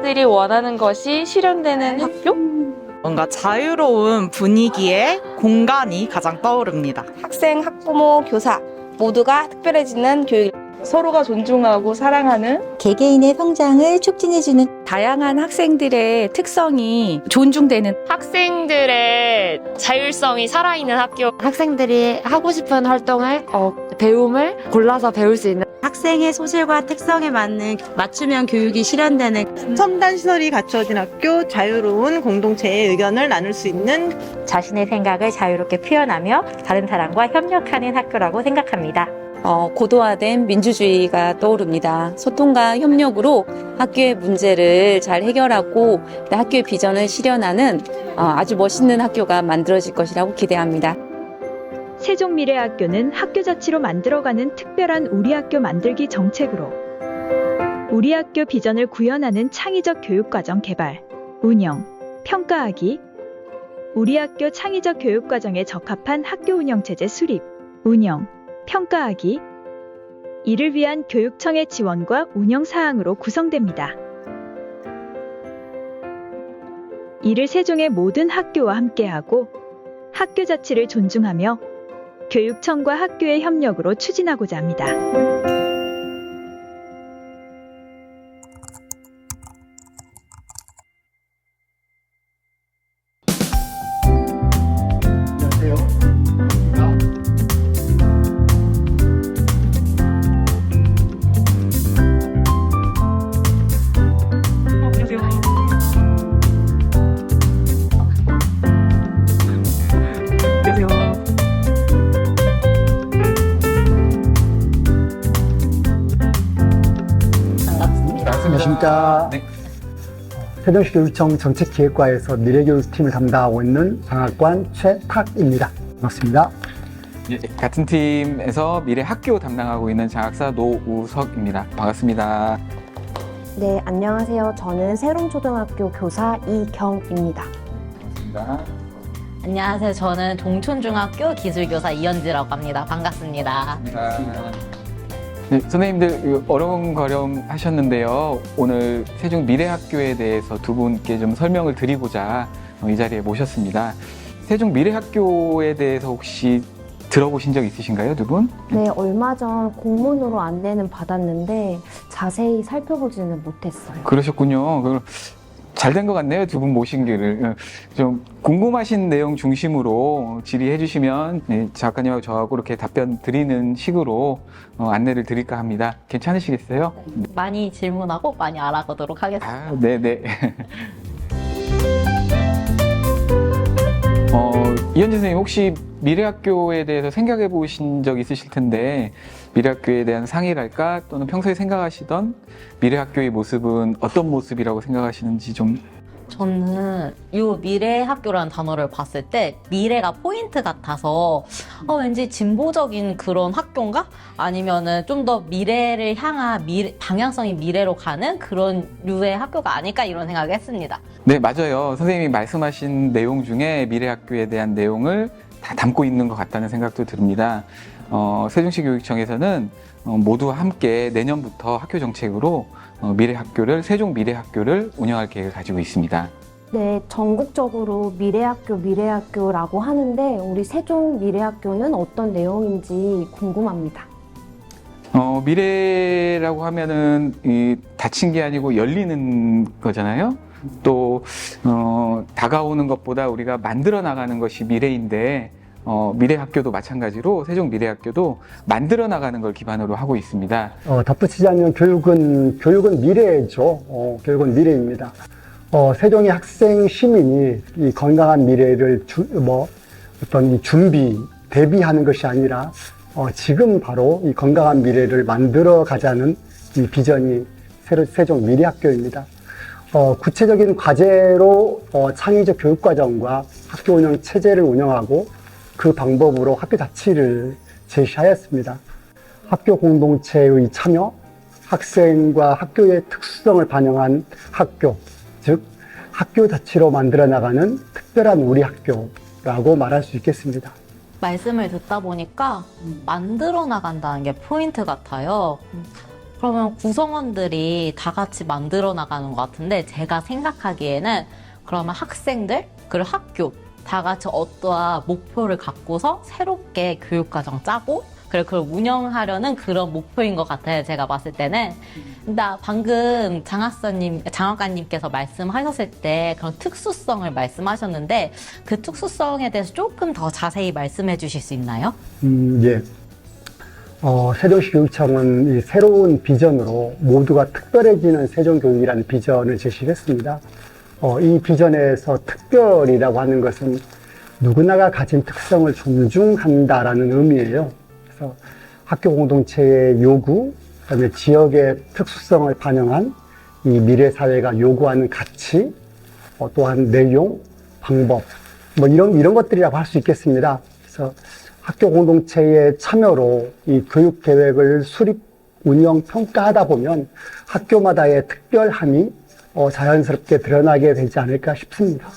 아이들이 원하는 것이 실현되는 학교? 뭔가 자유로운 분위기의 공간이 가장 떠오릅니다. 학생, 학부모, 교사 모두가 특별해지는 교육. 서로가 존중하고 사랑하는 개개인의 성장을 촉진해주는 다양한 학생들의 특성이 존중되는 학생들의 자율성이 살아있는 학교. 학생들이 하고 싶은 활동을, 배움을 골라서 배울 수 있는 학생의 소질과 특성에 맞는 맞춤형 교육이 실현되는 첨단 시설이 갖춰진 학교, 자유로운 공동체의 의견을 나눌 수 있는 자신의 생각을 자유롭게 표현하며 다른 사람과 협력하는 학교라고 생각합니다. 고도화된 민주주의가 떠오릅니다. 소통과 협력으로 학교의 문제를 잘 해결하고 학교의 비전을 실현하는 아주 멋있는 학교가 만들어질 것이라고 기대합니다. 세종미래학교는 학교 자치로 만들어가는 특별한 우리 학교 만들기 정책으로 우리 학교 비전을 구현하는 창의적 교육과정 개발, 운영, 평가하기, 우리 학교 창의적 교육과정에 적합한 학교 운영체제 수립, 운영, 평가하기, 이를 위한 교육청의 지원과 운영 사항으로 구성됩니다. 이를 세종의 모든 학교와 함께하고 학교 자치를 존중하며 교육청과 학교의 협력으로 추진하고자 합니다. 안녕하십니까. 네. 세종시 교육청 정책기획과에서 미래교육팀을 담당하고 있는 장학관 최탁입니다. 반갑습니다. 예, 같은 팀에서 미래학교 담당하고 있는 장학사 노우석입니다. 반갑습니다. 네, 안녕하세요. 저는 세롱초등학교 교사 이경입니다. 반갑습니다. 안녕하세요. 저는 동촌중학교 기술교사 이현지라고 합니다. 반갑습니다. 반갑습니다. 네, 선생님들 어려움거려움 하셨는데요. 오늘 세종 미래학교에 대해서 두 분께 좀 설명을 드리고자 이 자리에 모셨습니다. 세종 미래학교에 대해서 혹시 들어보신 적 있으신가요, 두 분? 네, 얼마 전 공문으로 안내는 받았는데 자세히 살펴보지는 못했어요. 그러셨군요. 잘 된 것 같네요. 두 분 모신 길을. 좀 궁금하신 내용 중심으로 질의해 주시면 작가님하고 저하고 이렇게 답변 드리는 식으로 안내를 드릴까 합니다. 괜찮으시겠어요? 많이 질문하고 많이 알아가도록 하겠습니다. 네네. 이현진 선생님, 혹시 미래학교에 대해서 생각해 보신 적 있으실 텐데, 미래학교에 대한 상의랄까 또는 평소에 생각하시던 미래학교의 모습은 어떤 모습이라고 생각하시는지 좀. 저는 이 미래학교라는 단어를 봤을 때 미래가 포인트 같아서 왠지 진보적인 그런 학교인가? 아니면은 좀 더 미래를 향한 방향성이 미래로 가는 그런 류의 학교가 아닐까 이런 생각을 했습니다. 네, 맞아요. 선생님이 말씀하신 내용 중에 미래학교에 대한 내용을 다 담고 있는 것 같다는 생각도 듭니다. 세종시 교육청에서는 모두 함께 내년부터 학교 정책으로 세종 미래학교를 운영할 계획을 가지고 있습니다. 네, 전국적으로 미래학교라고 하는데 우리 세종 미래학교는 어떤 내용인지 궁금합니다. 미래라고 하면은 닫힌 게 아니고 열리는 거잖아요. 또 다가오는 것보다 우리가 만들어 나가는 것이 미래인데 미래학교도 마찬가지로 세종 미래학교도 만들어 나가는 걸 기반으로 하고 있습니다. 덧붙이자면 교육은 미래죠. 교육은 미래입니다. 세종의 학생 시민이 이 건강한 미래를 어떤 이 대비하는 것이 아니라 지금 바로 이 건강한 미래를 만들어 가자는 이 비전이 세종 미래학교입니다. 구체적인 과제로 창의적 교육과정과 학교 운영 체제를 운영하고 그 방법으로 학교 자치를 제시하였습니다. 학교 공동체의 참여, 학생과 학교의 특수성을 반영한 학교, 즉 학교 자치로 만들어 나가는 특별한 우리 학교라고 말할 수 있겠습니다. 말씀을 듣다 보니까 만들어 나간다는 게 포인트 같아요. 그러면 구성원들이 다 같이 만들어 나가는 것 같은데 제가 생각하기에는 그러면 학생들 그리고 학교 다 같이 어떠한 목표를 갖고서 새롭게 교육과정 짜고 그리고 그걸 운영하려는 그런 목표인 것 같아요. 제가 봤을 때는. 근데 방금 장학관님께서 말씀하셨을 때 그런 특수성을 말씀하셨는데 그 특수성에 대해서 조금 더 자세히 말씀해 주실 수 있나요? 예. 세종시 교육청은 이 새로운 비전으로 모두가 특별해지는 세종교육이라는 비전을 제시했습니다. 이 비전에서 특별이라고 하는 것은 누구나가 가진 특성을 존중한다라는 의미예요. 그래서 학교 공동체의 요구, 그다음에 지역의 특수성을 반영한 이 미래 사회가 요구하는 가치, 또한 내용, 방법, 뭐 이런 것들이라고 할 수 있겠습니다. 그래서 학교 공동체의 참여로 이 교육 계획을 수립, 운영, 평가하다 보면 학교마다의 특별함이 자연스럽게 드러나게 되지 않을까 싶습니다.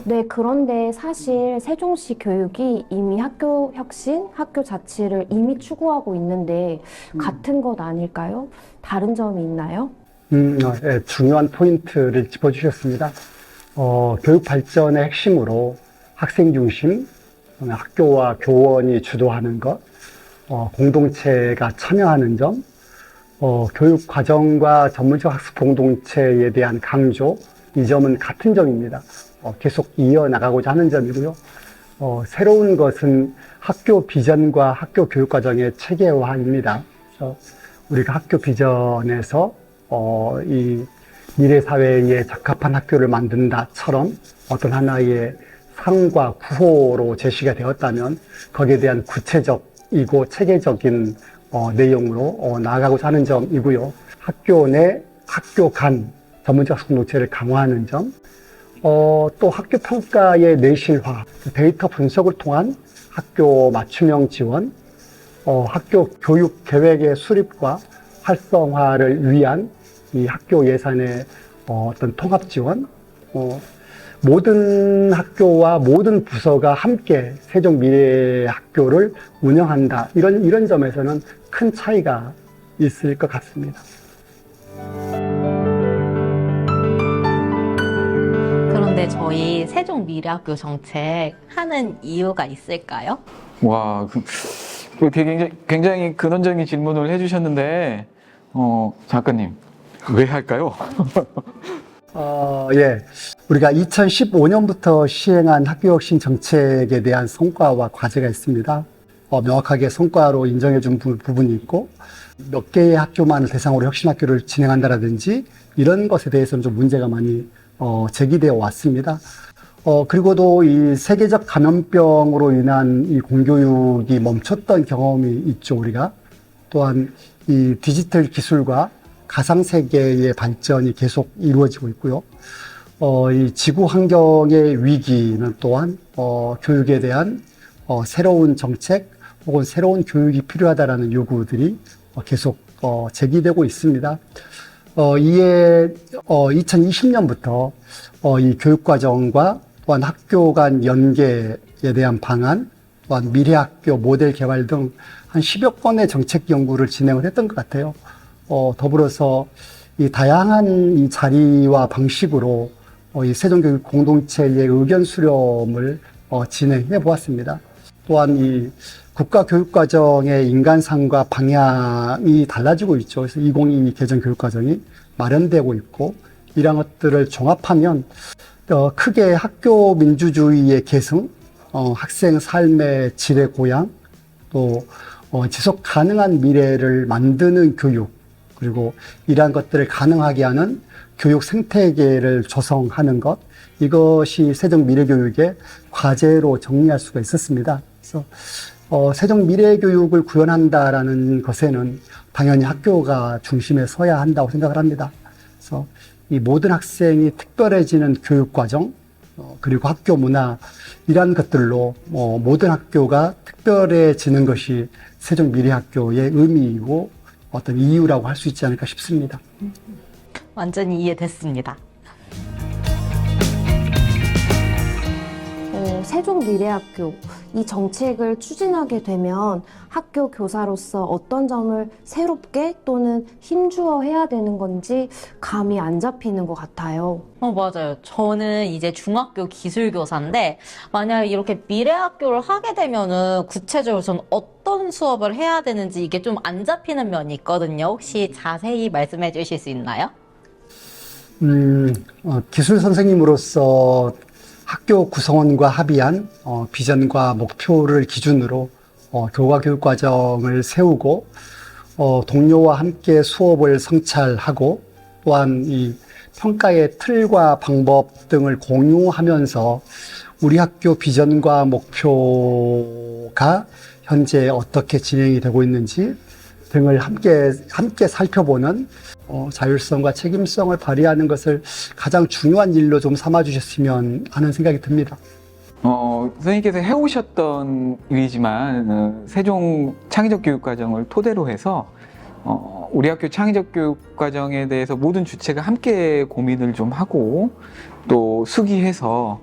네, 그런데 사실 세종시 교육이 이미 학교 혁신, 학교 자치를 이미 추구하고 있는데 같은 것 아닐까요? 다른 점이 있나요? 네, 중요한 포인트를 짚어주셨습니다. 교육 발전의 핵심으로 학생 중심, 학교와 교원이 주도하는 것, 공동체가 참여하는 점, 교육 과정과 전문적 학습 공동체에 대한 강조, 이 점은 같은 점입니다. 계속 이어나가고자 하는 점이고요. 새로운 것은 학교 비전과 학교 교육 과정의 체계화입니다. 그래서 우리가 학교 비전에서 이 미래 사회에 적합한 학교를 만든다처럼 어떤 하나의 상과 구호로 제시가 되었다면 거기에 대한 구체적이고 체계적인 내용으로 나아가고자 하는 점이고요. 학교 내, 학교 간 전문적 학습 공동체를 강화하는 점, 또 학교 평가의 내실화, 데이터 분석을 통한 학교 맞춤형 지원, 학교 교육 계획의 수립과 활성화를 위한 이 학교 예산의 어떤 통합 지원, 모든 학교와 모든 부서가 함께 세종 미래 학교를 운영한다. 이런 점에서는 큰 차이가 있을 것 같습니다. 그런데 저희 세종 미래학교 정책 하는 이유가 있을까요? 와, 굉장히 근원적인 질문을 해주셨는데, 작가님, 왜 할까요? 예. 우리가 2015년부터 시행한 학교혁신 정책에 대한 성과와 과제가 있습니다. 명확하게 성과로 인정해준 부분이 있고, 몇 개의 학교만을 대상으로 혁신학교를 진행한다라든지, 이런 것에 대해서는 좀 문제가 많이 제기되어 왔습니다. 그리고도 이 세계적 감염병으로 인한 이 공교육이 멈췄던 경험이 있죠, 우리가. 또한 이 디지털 기술과 가상세계의 발전이 계속 이루어지고 있고요. 이 지구 환경의 위기는 또한 교육에 대한 새로운 정책 혹은 새로운 교육이 필요하다라는 요구들이 계속 제기되고 있습니다. 이에 2020년부터 이 교육과정과 또한 학교 간 연계에 대한 방안, 또한 미래학교 모델 개발 등 한 10여 건의 정책 연구를 진행을 했던 것 같아요. 더불어서 이 다양한 이 자리와 방식으로 이 세종교육 공동체의 의견 수렴을 진행해 보았습니다. 또한 이 국가교육과정의 인간상과 방향이 달라지고 있죠. 그래서 2022 개정 교육과정이 마련되고 있고, 이런 것들을 종합하면 크게 학교 민주주의의 계승, 학생 삶의 질의 고양, 또 지속 가능한 미래를 만드는 교육, 그리고 이러한 것들을 가능하게 하는 교육 생태계를 조성하는 것, 이것이 세종 미래교육의 과제로 정리할 수가 있었습니다. 그래서 세종 미래교육을 구현한다라는 것에는 당연히 학교가 중심에 서야 한다고 생각을 합니다. 그래서 이 모든 학생이 특별해지는 교육과정, 그리고 학교 문화, 이러한 것들로 모든 학교가 특별해지는 것이 세종 미래학교의 의미이고 어떤 이유라고 할 수 있지 않을까 싶습니다. 완전히 이해됐습니다. 세종미래학교 이 정책을 추진하게 되면 학교 교사로서 어떤 점을 새롭게 또는 힘주어 해야 되는 건지 감이 안 잡히는 것 같아요. 맞아요. 저는 이제 중학교 기술교사인데 만약에 이렇게 미래학교를 하게 되면은 구체적으로 전 어떤 수업을 해야 되는지 이게 좀 안 잡히는 면이 있거든요. 혹시 자세히 말씀해 주실 수 있나요? 기술 선생님으로서 학교 구성원과 합의한 비전과 목표를 기준으로 교과 교육 과정을 세우고 동료와 함께 수업을 성찰하고 또한 이 평가의 틀과 방법 등을 공유하면서 우리 학교 비전과 목표가 현재 어떻게 진행이 되고 있는지 등을 함께 살펴보는 자율성과 책임성을 발휘하는 것을 가장 중요한 일로 좀 삼아주셨으면 하는 생각이 듭니다. 선생님께서 해오셨던 일이지만 세종 창의적 교육과정을 토대로 해서 우리 학교 창의적 교육과정에 대해서 모든 주체가 함께 고민을 좀 하고 또 수기해서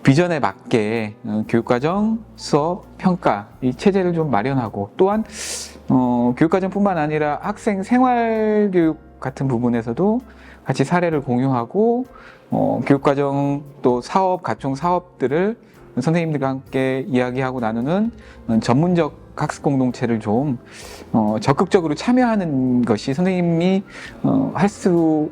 비전에 맞게 교육과정, 수업, 평가 이 체제를 좀 마련하고 또한 교육과정뿐만 아니라 학생 생활교육 같은 부분에서도 같이 사례를 공유하고 교육과정 또 사업, 각종 사업들을 선생님들과 함께 이야기하고 나누는 전문적 학습 공동체를 좀 적극적으로 참여하는 것이 선생님이 할 수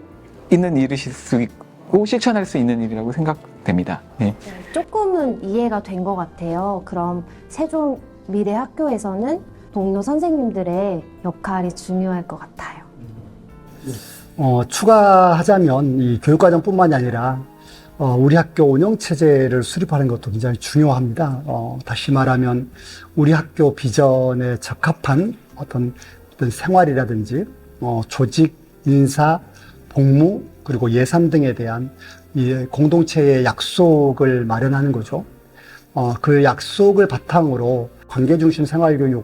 있는 일이실 수 있고 실천할 수 있는 일이라고 생각됩니다. 네. 조금은 이해가 된 것 같아요. 그럼 세종미래학교에서는 동료 선생님들의 역할이 중요할 것 같아요. 추가하자면 이 교육과정뿐만이 아니라 우리 학교 운영체제를 수립하는 것도 굉장히 중요합니다. 다시 말하면 우리 학교 비전에 적합한 어떤 생활이라든지 조직, 인사, 복무, 그리고 예산 등에 대한 이 공동체의 약속을 마련하는 거죠. 그 약속을 바탕으로 관계중심 생활교육에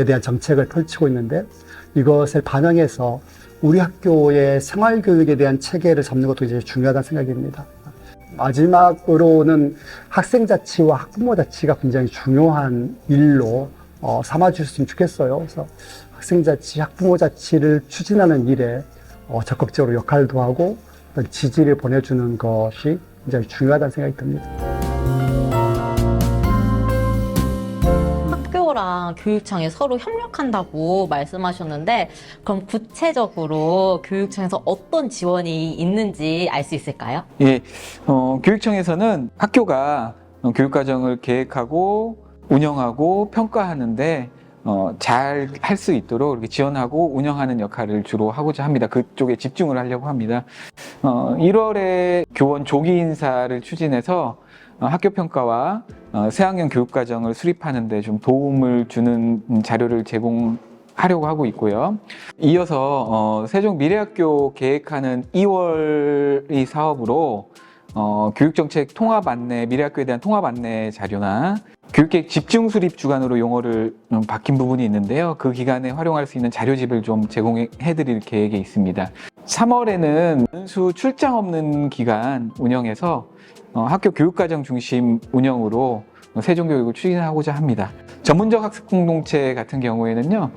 대한 정책을 펼치고 있는데 이것을 반영해서 우리 학교의 생활교육에 대한 체계를 잡는 것도 이제 중요하다는 생각입니다. 마지막으로는 학생자치와 학부모자치가 굉장히 중요한 일로 삼아주셨으면 좋겠어요. 그래서 학생자치, 학부모자치를 추진하는 일에 적극적으로 역할도 하고 지지를 보내주는 것이 굉장히 중요하다는 생각이 듭니다. 학교랑 교육청이 서로 협력한다고 말씀하셨는데 그럼 구체적으로 교육청에서 어떤 지원이 있는지 알 수 있을까요? 예, 교육청에서는 학교가 교육과정을 계획하고 운영하고 평가하는데 잘 할 수 있도록 이렇게 지원하고 운영하는 역할을 주로 하고자 합니다. 그쪽에 집중을 하려고 합니다. 1월에 교원 조기 인사를 추진해서 학교 평가와 새학년 교육과정을 수립하는 데 좀 도움을 주는 자료를 제공하려고 하고 있고요. 이어서 세종미래학교 계획하는 2월 이 사업으로 교육정책 통합 안내, 미래학교에 대한 통합 안내 자료나 교육계획 집중 수립 주간으로 용어를 바뀐 부분이 있는데요. 그 기간에 활용할 수 있는 자료집을 좀 제공해 드릴 계획에 있습니다. 3월에는 연수 출장 없는 기간 운영해서 학교 교육과정 중심 운영으로 세종교육을 추진하고자 합니다. 전문적 학습 공동체 같은 경우에는요,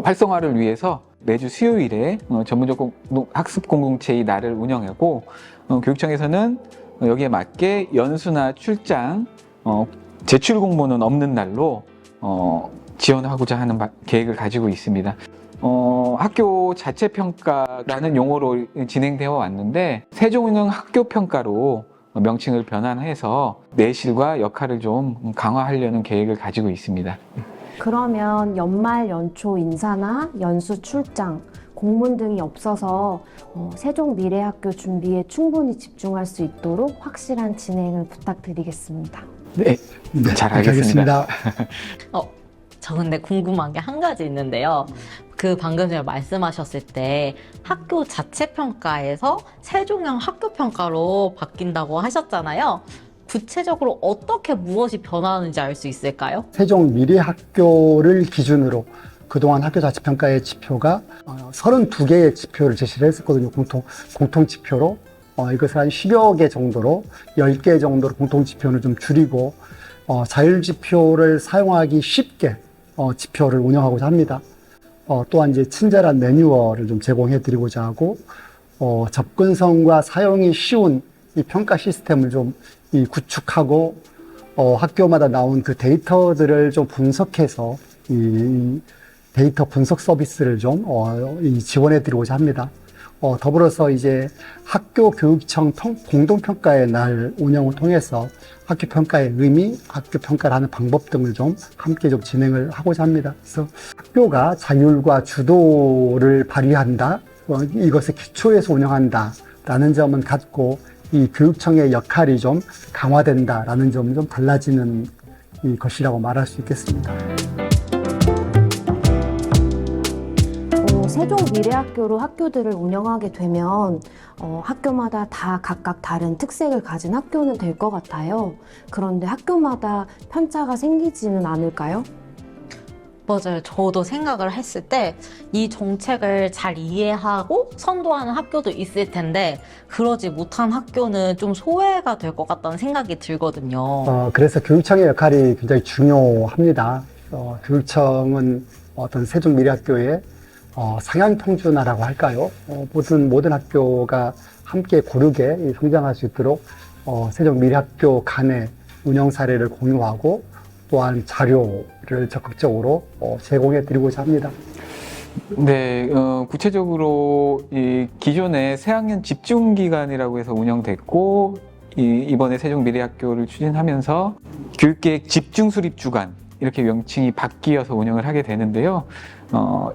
활성화를 위해서 매주 수요일에 전문적 학습 공동체의 날을 운영하고 교육청에서는 여기에 맞게 연수나 출장, 제출 공모는 없는 날로 지원하고자 하는 계획을 가지고 있습니다. 학교 자체 평가라는 용어로 진행되어 왔는데 세종운영 학교 평가로 명칭을 변환해서 내실과 역할을 좀 강화하려는 계획을 가지고 있습니다. 그러면 연말 연초 인사나 연수 출장, 공문 등이 없어서 세종미래학교 준비에 충분히 집중할 수 있도록 확실한 진행을 부탁드리겠습니다. 네, 잘 알겠습니다. 저 근데 궁금한 게 한 가지 있는데요. 그 방금 전에 말씀하셨을 때 학교 자체 평가에서 세종형 학교 평가로 바뀐다고 하셨잖아요. 구체적으로 어떻게 무엇이 변화하는지 알 수 있을까요? 세종미래학교를 기준으로 그동안 학교 자체평가의 지표가 32개의 지표를 제시를 했었거든요. 공통 지표로. 이것을 한 10여 개 정도로 10개 정도로 공통지표를 좀 줄이고 자율지표를 사용하기 쉽게 지표를 운영하고자 합니다. 또한 이제 친절한 매뉴얼을 좀 제공해 드리고자 하고 접근성과 사용이 쉬운 이 평가 시스템을 좀 구축하고 학교마다 나온 그 데이터들을 좀 분석해서 이 데이터 분석 서비스를 좀 지원해 드리고자 합니다. 더불어서 이제 학교 교육청 공동평가의 날 운영을 통해서 학교 평가의 의미, 학교 평가를 하는 방법 등을 좀 함께 좀 진행을 하고자 합니다. 그래서 학교가 자율과 주도를 발휘한다, 이것의 기초에서 운영한다 라는 점은 갖고 이 교육청의 역할이 좀 강화된다 라는 점은 좀 달라지는 것이라고 말할 수 있겠습니다. 세종미래학교로 학교들을 운영하게 되면 학교마다 다 각각 다른 특색을 가진 학교는 될 것 같아요. 그런데 학교마다 편차가 생기지는 않을까요? 맞아요. 저도 생각을 했을 때 이 정책을 잘 이해하고 선도하는 학교도 있을 텐데 그러지 못한 학교는 좀 소외가 될 것 같다는 생각이 들거든요. 그래서 교육청의 역할이 굉장히 중요합니다. 교육청은 어떤 세종미래학교의 상향평준화라고 할까요? 모든 학교가 함께 고르게 성장할 수 있도록 세종미래학교 간의 운영 사례를 공유하고 또한 자료를 적극적으로 제공해 드리고자 합니다. 네, 구체적으로 이 기존에 새학년 집중기간이라고 해서 운영됐고 이번에 세종미래학교를 추진하면서 교육계획 집중수립주간 이렇게 명칭이 바뀌어서 운영을 하게 되는데요.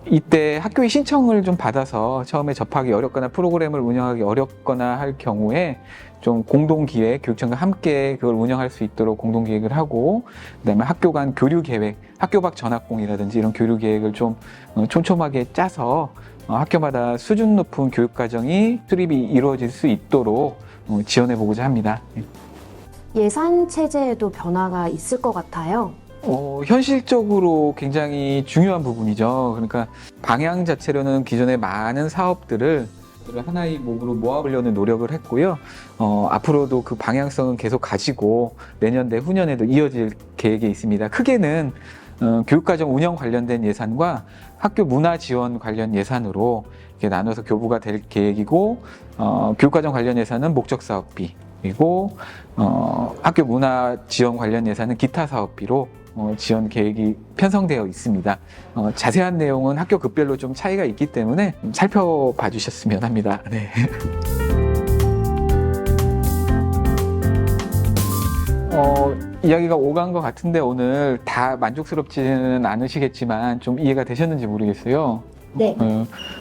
이때 학교의 신청을 좀 받아서 처음에 접하기 어렵거나 프로그램을 운영하기 어렵거나 할 경우에 좀 공동기획, 교육청과 함께 그걸 운영할 수 있도록 공동기획을 하고, 그다음에 학교 간 교류계획, 학교 밖 전학공이라든지 이런 교류계획을 좀 촘촘하게 짜서 학교마다 수준 높은 교육과정이 수립이 이루어질 수 있도록 지원해 보고자 합니다. 예산 체제에도 변화가 있을 것 같아요. 현실적으로 굉장히 중요한 부분이죠. 그러니까 방향 자체로는 기존의 많은 사업들을 하나의 몸으로 모아보려는 노력을 했고요. 앞으로도 그 방향성은 계속 가지고 내년대 후년에도 이어질 계획에 있습니다. 크게는 교육과정 운영 관련된 예산과 학교 문화 지원 관련 예산으로 이렇게 나눠서 교부가 될 계획이고, 교육과정 관련 예산은 목적 사업비, 그리고 학교 문화 지원 관련 예산은 기타 사업비로 지원 계획이 편성되어 있습니다. 자세한 내용은 학교 급별로 좀 차이가 있기 때문에 살펴봐 주셨으면 합니다. 네. 이야기가 오간 것 같은데 오늘 다 만족스럽지는 않으시겠지만 좀 이해가 되셨는지 모르겠어요. 네.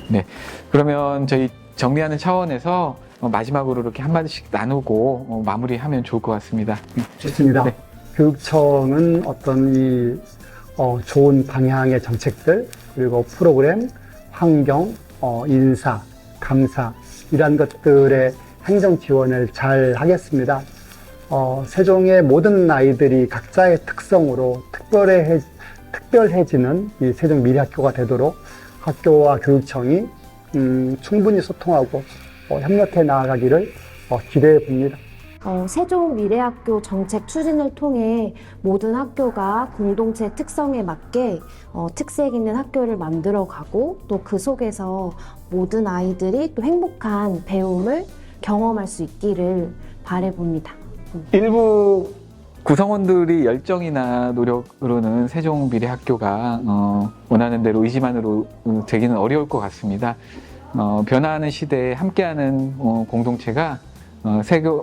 네. 그러면 저희 정리하는 차원에서 마지막으로 이렇게 한마디씩 나누고 마무리하면 좋을 것 같습니다. 좋습니다. 네. 교육청은 어떤 좋은 방향의 정책들, 그리고 프로그램, 환경, 인사, 감사 이러한 것들의 행정 지원을 잘 하겠습니다. 세종의 모든 아이들이 각자의 특성으로 특별해지는 이 세종미래학교가 되도록 학교와 교육청이 충분히 소통하고 협력해 나아가기를 기대해 봅니다. 세종미래학교 정책 추진을 통해 모든 학교가 공동체 특성에 맞게 특색 있는 학교를 만들어가고 또 그 속에서 모든 아이들이 또 행복한 배움을 경험할 수 있기를 바라봅니다. 일부 구성원들이 열정이나 노력으로는 세종미래학교가 원하는 대로 의지만으로 되기는 어려울 것 같습니다. 변화하는 시대에 함께하는 공동체가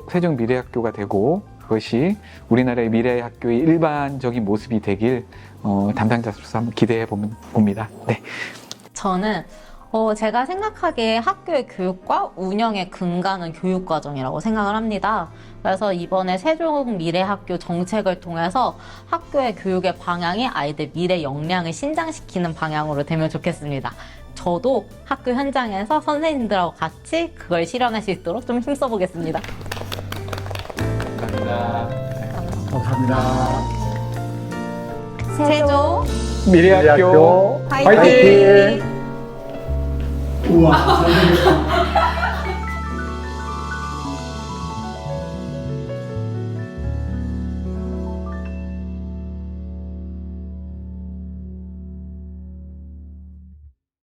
세종미래학교가 되고 그것이 우리나라의 미래 학교의 일반적인 모습이 되길 담당자로서 한번 기대해 봅니다. 네. 저는 제가 생각하기에 학교의 교육과 운영의 근간은 교육과정이라고 생각을 합니다. 그래서 이번에 세종미래학교 정책을 통해서 학교의 교육의 방향이 아이들 미래 역량을 신장시키는 방향으로 되면 좋겠습니다. 저도 학교 현장에서 선생님들하고 같이 그걸 실현할 수 있도록 좀 힘써보겠습니다. 감사합니다. 감사합니다. 세종 미래학교 화이팅! 화이팅! 우와, 잘 되겠다.